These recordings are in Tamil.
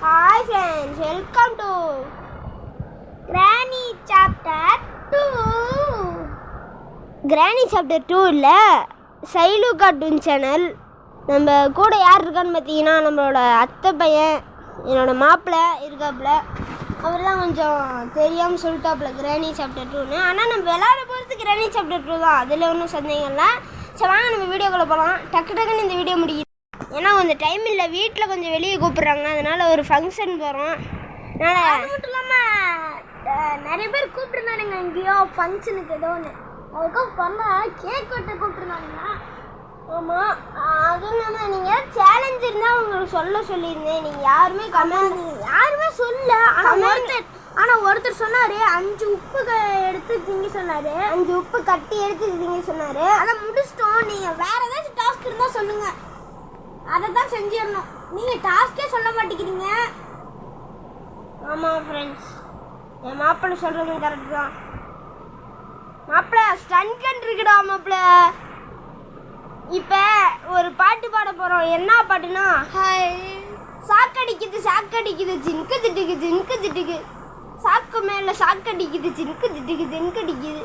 Hi friends, welcome to Granny Chapter 2. Granny Chapter 2 இல்ல சைலு கார்ட்டூன் சேனல். நம்ம கூட யார் இருக்கான்னு பார்த்தீங்கன்னா நம்மளோட அத்தை பையன், என்னோட மாப்பிள்ளை இருக்காப்புல. அவர் தான் கொஞ்சம் தெரியாமல் சொல்லிட்டாப்புல கிராணி சாப்டர் 2ன்னு. ஆனால் நம்ம விளையாட போகிறது கிராணி சாப்டர் 2 தான், அதில் ஒன்றும் சந்தேகம் இல்லை. சரி வாங்க நம்ம வீடியோக்குள்ளே போகலாம். டக்குன்னு இந்த வீடியோ முடியுது. ஏன்னா கொஞ்சம் டைம் இல்லை, வீட்டில் கொஞ்சம் வெளியே கூப்பிட்றாங்க, அதனால் ஒரு ஃபங்க்ஷன் போகிறோம். அதனால் அது மட்டும் இல்லாமல் நிறைய பேர் கூப்பிட்டுருந்தானுங்க எங்கேயோ ஃபங்க்ஷனுக்கு ஏதோ ஒன்று, அதுக்காக பண்ணால் கேக் வெட்ட கூப்பிட்டுருந்தானுங்க. ஆமாம், அதுவும் இல்லாமல் நீங்கள் சேலஞ்ச் இருந்தால் உங்களுக்கு சொல்லியிருந்தேன். நீங்கள் யாருமே யாருமே சொல்ல. ஆனால் ஒருத்தர் சொன்னார் 5 உப்பு எடுத்து திங்க சொன்னார், 5 உப்பு கட்டி எடுத்து திங்க சொன்னார். அதை முடிச்சிட்டோம். நீங்கள் வேறு ஏதாச்சும் டாஸ்க் இருந்தால் சொல்லுங்கள், அதை தான் செஞ்சிடணும். நீங்கள் டாஸ்க்கே சொல்ல மாட்டேங்கிறீங்க. ஆமாம் ஃப்ரெண்ட்ஸ், என் மாப்பிள்ளை சொல்கிறது கரெக்டு தான். மாப்பிள்ளை ஸ்டன் இருக்குடா மாப்பிள்ளை. இப்போ ஒரு பாட்டு பாட போகிறோம். என்ன பாட்டுனா, சாக்கடிக்குது ஜின்கு திட்டுக்கு, சாக்கு மேலே சாக்கடிக்குது ஜின்கு திட்டுக்கு.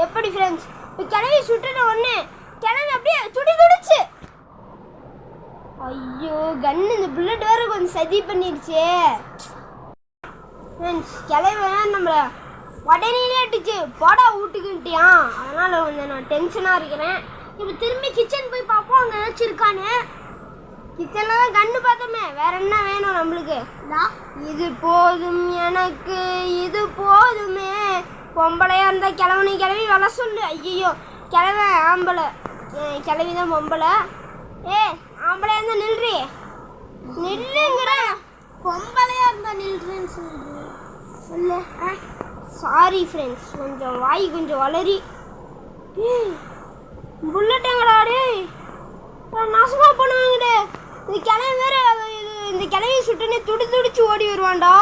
எப்படி ஃப்ரெண்ட்ஸ்? இப்போ கிளவி சுட்டுன ஒன்று கிளவி அப்படியே துடிச்சு. ஐயோ கன்னு, இந்த புல்லட் வேறு கொஞ்சம் சதி பண்ணிடுச்சு ஃப்ரெண்ட்ஸ். கிளவி நம்மளை உடனே அடிச்சு போடா வீட்டுக்குன்ட்டியான். அதனால் கொஞ்சம் நான் டென்ஷனாக இருக்கிறேன். இப்போ திரும்பி கிச்சன் போய் பார்ப்போம் அங்கே ஏதாச்சும் இருக்கான்னு. கிச்சனில் தான் கண்ணு பார்த்தோமே, வேற என்ன வேணும் நம்மளுக்கு? இது போதும் எனக்கு, இது போதுமே. பொம்பளையாக இருந்தால் கிளவி வர சொல்லு. ஐயோ கிளவ ஆம்பளை, கிளவி தான் பொம்பளை. ஆம்பளையாக இருந்தால் நில்லுங்கிற, பொம்பளையாக இருந்தால் நில்றேன்னு சொல்லு. சாரி ஃப்ரெண்ட்ஸ், கொஞ்சம் வாய் கொஞ்சம் வளரி. புல்லட்டுங்கடாடே நாசமாக பண்ணுவாங்கடே. இந்த கிளவி வேறு, இந்த கிளவி சுட்டுனே துடிச்சு ஓடி வருவான்டா.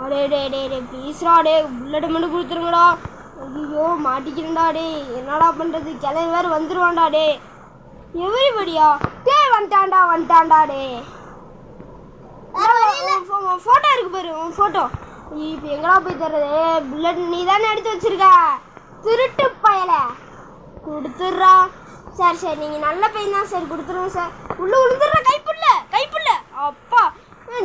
அடே ப்ளீஸ்ரா டே, புல்லட்டை மட்டும் கொடுத்துருங்கடா. ஐயோ மாட்டிக்கிறேன்டா டே, என்னடா பண்ணுறது? கிளவி வேறு வந்துடுவான்டா டே. எவரிபடியா வந்துட்டான்டா டே. ஃபோட்டோ இருக்கு பாரு, உன் ஃபோட்டோ. இப்போ எங்கடா போய் தர்றது? புல்லட் நீ தானே எடுத்து வச்சிருக்க, திருட்டு பயல. கொடுத்துட்றா. சரி நீங்கள் நல்ல பையன் தான், சரி கொடுத்துருங்க சார். உள்ளே விழுந்துடுற கைப்புள்ள. அப்பா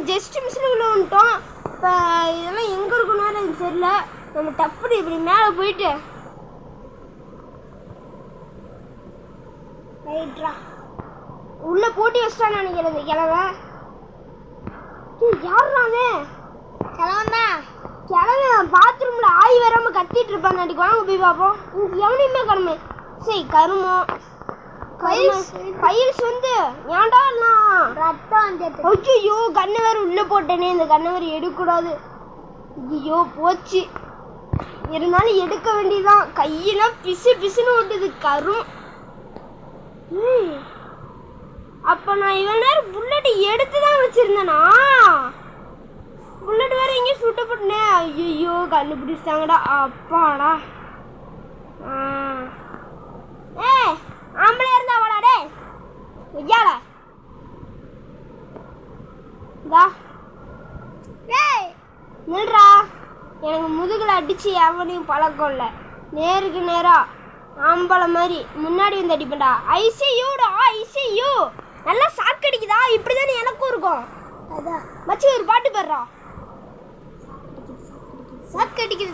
ஜஸ்ட் மிஸ்ஸில் உள்ள வந்துட்டோம். இப்போ இதெல்லாம் எங்கே இருக்கணும் எனக்கு தெரியல. நம்ம டப்புனு இப்படி மேலே போயிட்டு ரைட்ரா உள்ளே போட்டி வச்சிட்டான்னு நினைக்கிறேன். இந்த கிழவ யாருனாவே கிழவன் தான். கிழவன் பாத்ரூமில் ஆய் வராமல் கத்திட்டு இருப்பாங்க. அன்றைக்கு வாங்க போய் பார்ப்போம். இங்கே எவனையுமே கடமை. சரி கருமம் பயில்ஸ் வந்து ஏன்டா ஐயோ கண்ணை வேறு உள்ளே போட்டேனே. இந்த கண்ணை வேறு எடுக்கக்கூடாது. ஐயோ போச்சு, இருந்தாலும் எடுக்க வேண்டியதான். கையெல்லாம் பிசுன்னு ஓட்டுது கரும். அப்போ நான் இவன் நேரம் புல்லட் எடுத்து தான் வச்சுருந்தேனா? புல்லட் வேறு எங்கேயும் சுட்டப்பட்டனே. ஐயோ கண்டுபிடிச்சிட்டாங்கடா. அப்பாடா. ஆம்பளையா இருந்தா வாடா ஐயாடா. நில்றா, எனக்கு முதுகில் அடிச்சு எவனையும் பழக்கம் இல்லை. நேருக்கு நேராக ஆம்பளை மாதிரி முன்னாடி வந்து அடிப்பேன்டா. ஐசியூடா ஐசியூ. நல்லா சாக்கடிக்குதா? இப்படி தானே எனக்கும் இருக்கும். அதான் மச்சி ஒரு பாட்டு பாடுறா. சாக்கடிக்குது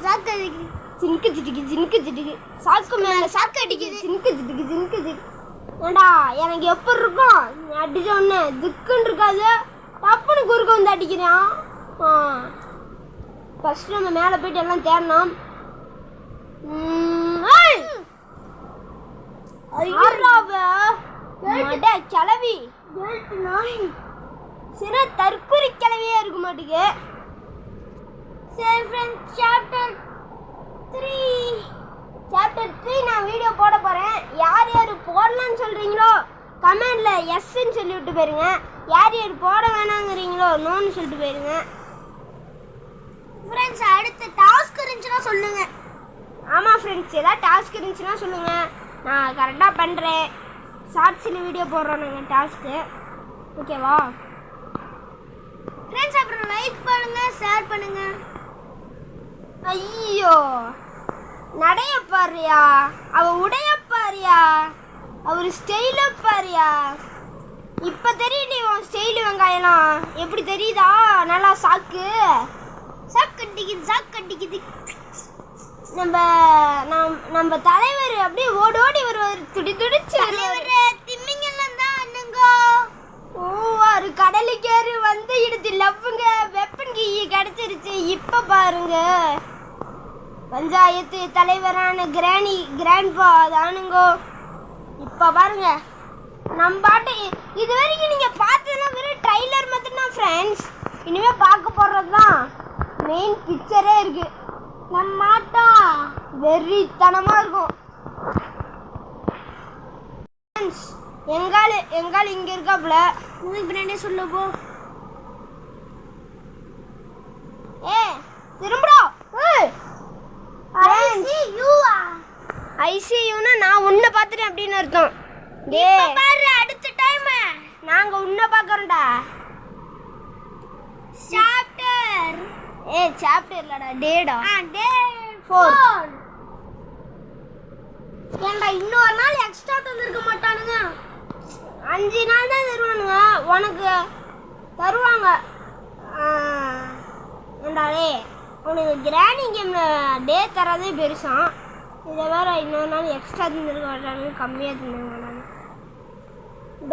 ஜின்கு ஜிட்டுக்கு, சாக்கு மேலே சாக்கு அடிக்குது ஜின்கு. ஏண்டா எனக்கு எப்படி இருக்கும்? அடிச்ச உடனே திக்குன்னு இருக்காது, டப்புன்னு குறுக்க வந்து அடிக்கிறான். ஃபர்ஸ்ட் நம்ம மேலே போயிட்டு எல்லாம் தேடணும். கிளவி சிறு தற்கொலை கிளவியா இருக்க மாட்டேங்க. சரி ஃப்ரெண்ட்ஸ், சாப்டர் 3 நான் வீடியோ போட போகிறேன். யார் போடலான்னு சொல்கிறீங்களோ கமெண்டில் எஸ்ன்னு சொல்லிவிட்டு போயிருங்க. யார் போட வேணாங்கிறீங்களோ நோன்னு சொல்லிட்டு போயிருங்க. ஃப்ரெண்ட்ஸ் அடுத்த டாஸ்க் இருந்துச்சுன்னா சொல்லுங்கள். ஆமாம் ஃப்ரெண்ட்ஸ், ஏதாவது டாஸ்க் இருந்துச்சுன்னா சொல்லுங்கள், நான் கரெக்டாக பண்ணுறேன். ஷார்ட்ஸில் வீடியோ போடுறோம் நாங்கள் டாஸ்க்கு. ஓகேவா? ஃப்ரெண்ட்ஸ் அப்புறம் லைக் பண்ணுங்க ஷேர் பண்ணுங்க. ஐயோ நடைய பாரியா, அவ உடைய பாரியா, அவர் ஸ்டைல பாரியா. இப்ப தெரியுது உன் ஸ்டைல் வெங்காயம்லாம் எப்படி தெரியுதா? நல்லா சாக்கு கட்டிக்குது. நம்ம தலைவர் அப்படியே ஓடோடி வருவார், துடிச்சு வருவார். திம்மிங்கெல்லாம் தான் அண்ணுங்க. ஓ ஒரு கடலுக்கேறு வந்து எடுத்து லவ்வுங்க வெப்பன் கீ கிடைச்சிருச்சு. இப்ப பாருங்க பஞ்சாயத்து தலைவரான கிராண்ட்பா தானுங்கோ. இப்ப பாருங்க நம்ம பாட்டு இது வரைக்கும் நீங்க பார்த்ததெல்லாம் வெறும் ட்ரைலர் மட்டும்தான் ஃப்ரெண்ட்ஸ். இனிமே பார்க்க போறது தான் மெயின் பிக்சரே இருக்கு. நம்ம மாட்டோம் வெறித்தனமா இருக்கும். எங்கால் இங்க இருக்காப்ல, உனக்கு பின்னாடியே சொல்ல போ. திரும்படா. ஐசியூனா நான் உன்னை பார்த்துட்டேன் அப்படின்னு அர்த்தம். அடுத்த டைம் நாங்க உன்னை பார்க்கறோம்டா. சாப்டர் சாப்டர் இல்லடா டேடா. டே 4. ஏன்டா இன்னொரு நாள் எக்ஸ்ட்ரா தந்திருக்க மாட்டானுங்க? 5 நாள் தான் தருவானுங்க. உனக்கு தருவாங்க. ஏண்டா டே உனக்கு கிராணி கேம்ல டே தரதே பெருசாம். இதை வேற இன்னொரு நாள் எக்ஸ்ட்ரா தந்துருக்க மாட்டானுங்க, கம்மியாக தந்துருக்க மாட்டாங்க.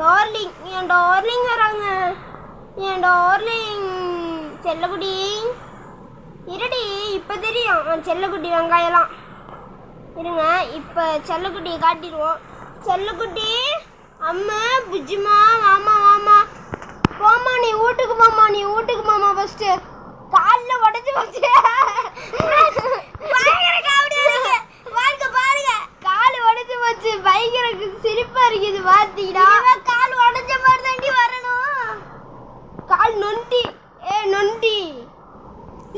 டார்லிங் என் டார்லிங் வராங்க. என் டார்லிங் செல்லக்குட்டி இருடி. இப்போ தெரியும் செல்லக்குட்டி வெங்காயம்லாம். இருங்க இப்போ செல்லக்குட்டியை காட்டிடுவோம். செல்லக்குட்டி அம்மா புஜ்ஜிமா மாமா போமா, நீ வீட்டுக்கு போமா ஃபஸ்ட்டு. காலில் உடச்சி போச்சு. பாருங்க கால் உடச்சி போச்சு. பயங்கர சிரிப்பா இருக்குது பார்த்தீங்கன்னா. கால் உடஞ்ச மாதிரி தாண்டி வரணும். கால் நொண்டி. நொண்டி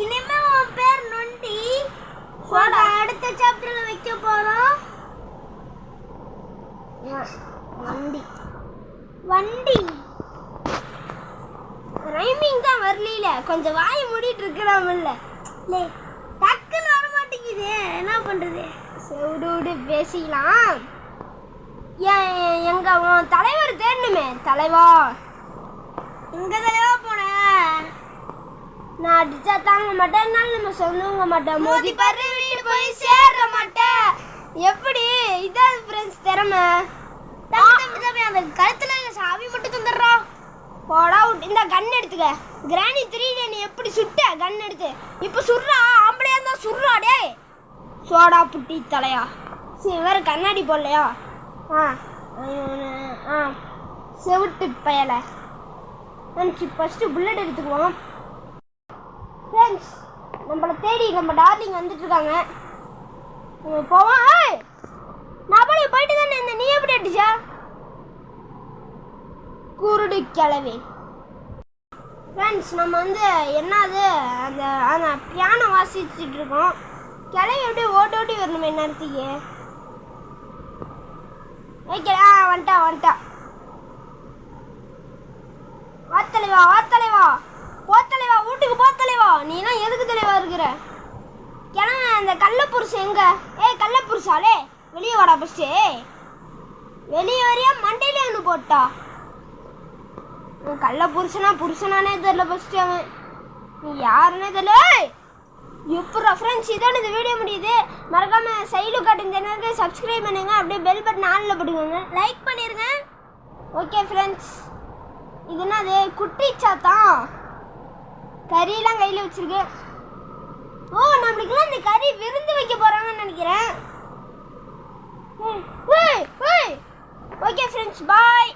இனிமே உன் பேர் நொண்டி. அடுத்த சாப்டர்ல வைக்க போறோம் வண்டி. ரைமிங் தான் வரல, கொஞ்சம் வாய் மூடிட்டு இருக்கலாம்ல. டக்குன்னு வர மாட்டேங்குது, என்ன பண்றது? செவிடு பேசிக்கலாம். எங்க உன் தலைவர் தேடணுமே. தலைவா எங்க தலைவா போன? நான் அடிச்சா தாங்க மாட்டேன், நம்ம சொல்லுங்க மாட்டேன். மோதி பாரு வீட்டு போய் சேர மாட்டேன். எப்படி இதான் ஃப்ரெண்ட்ஸ் திறமை. அந்த கழுத்துல சாவி மட்டும் தந்துடுறா. போடா இந்த கன் எடுத்துக்க. கிராணி 3 நீ எப்படி சுட்ட கன் எடுத்து இப்போ சுடுறா. ஆம்பளையா இருந்தா சுடுறா. டே சோடா புட்டி தலையா. சரி வேற கண்ணாடி போடலையா? செவிட்டு பயலை. ஃபஸ்ட்டு புல்லட் எடுத்துக்குவோம். ஃப்ரெண்ட்ஸ் நம்மளை தேடி நம்ம டார்லிங் வந்துட்டு இருக்காங்க. போவோம். நான் போயிட்டு தானே இந்த நீ எப்படி அடிச்சா? குருடு கிளவி. ஃப்ரெண்ட்ஸ் நம்ம என்னது அந்த பியானோ வாசிச்சுட்டு இருக்கோம். கிளவி அப்படியே ஓட்டி வரணுமே நேரத்துக்கு. வைக்கல வந்துட்டா. வாத்தலைவா வீட்டுக்கு போத்தலைவா. நீலாம் எதுக்கு தலைவா இருக்கிற? கிளம்ப. அந்த கள்ளப்புருஷன் எங்க? கள்ளப்புருஷாலே வெளியே வாடா ஃபஸ்ட்டு. வெளியே வரையா மண்டையிலே ஒன்று போட்டா. புருஷனானே தெரியல ஃபஸ்ட்டு. அவன் நீ யாருன்னே தெரியல. எப்போ ஃப்ரெண்ட்ஸ் இதோட இந்த வீடியோ முடியுது. மறக்காம சைலு காட்டும் சேனலுக்கு சப்ஸ்கிரைப் பண்ணுங்க. அப்படியே பெல் பட்டன் ஆனில் போட்டுக்கோங்க. லைக் பண்ணிடுங்க. ஓகே ஃப்ரெண்ட்ஸ் இது என்னது? குட்டி சாத்தான் கறியெல்லாம் கையில் வச்சிருக்கு. நம்மளுக்குலாம் இந்த கறி விருந்து வைக்க போகிறாங்கன்னு நினைக்கிறேன். Okay friends bye.